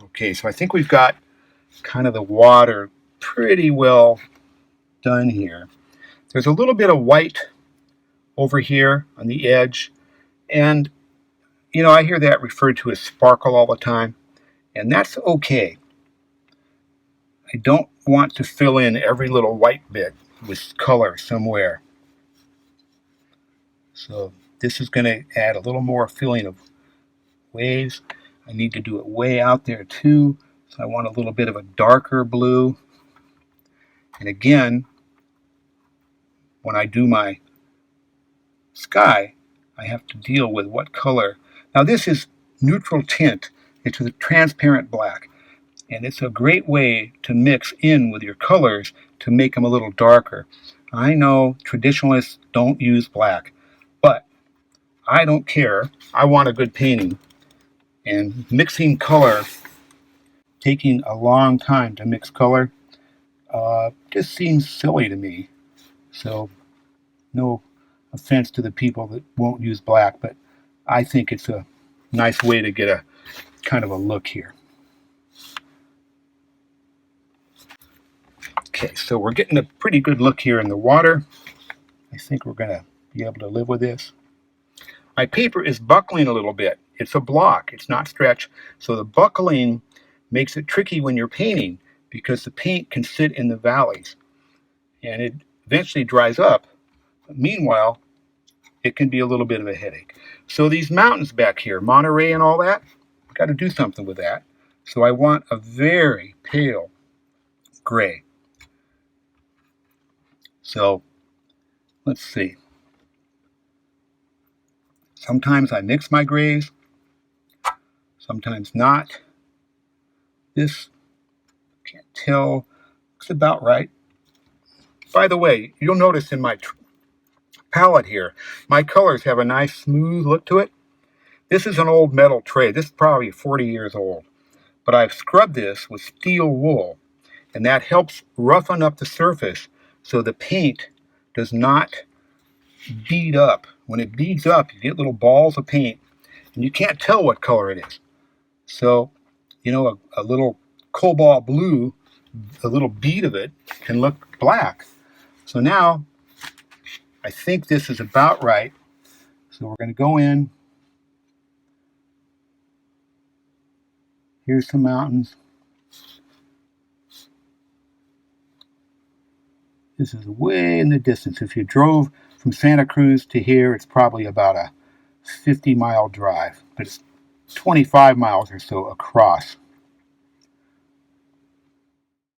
Okay, so I think we've got kind of the water pretty well done here. There's a little bit of white over here on the edge, and you know, I hear that referred to as sparkle all the time, and that's okay. I don't want to fill in every little white bit with color somewhere. So this is going to add a little more filling of waves. I need to do it way out there too, so I want a little bit of a darker blue. And again, when I do my sky, I have to deal with what color. Now this is neutral tint. It's a transparent black, and it's a great way to mix in with your colors to make them a little darker. I know traditionalists don't use black, but I don't care. I want a good painting, and mixing color, taking a long time to mix color, just seems silly to me. So no offense to the people that won't use black, but I think it's a nice way to get a kind of a look here. Okay, so we're getting a pretty good look here in the water. I think we're going to be able to live with this. My paper is buckling a little bit. It's a block, it's not stretch. So the buckling makes it tricky when you're painting because the paint can sit in the valleys and it eventually dries up. But meanwhile, it can be a little bit of a headache. So these mountains back here, Monterey and all that, I've got to do something with that. So I want a very pale gray. So let's see. Sometimes I mix my grays, sometimes not. This, can't tell, looks about right. By the way, you'll notice in my palette here, my colors have a nice smooth look to it. This is an old metal tray. This is probably 40 years old. But I've scrubbed this with steel wool, and that helps roughen up the surface so the paint does not bead up. When it beads up, you get little balls of paint, and you can't tell what color it is. So, you know, a little cobalt blue, a little bead of it can look black. So now, I think this is about right. So we're going to go in. Here's some mountains. This is way in the distance. If you drove from Santa Cruz to here, it's probably about a 50-mile drive, but it's 25 miles or so across.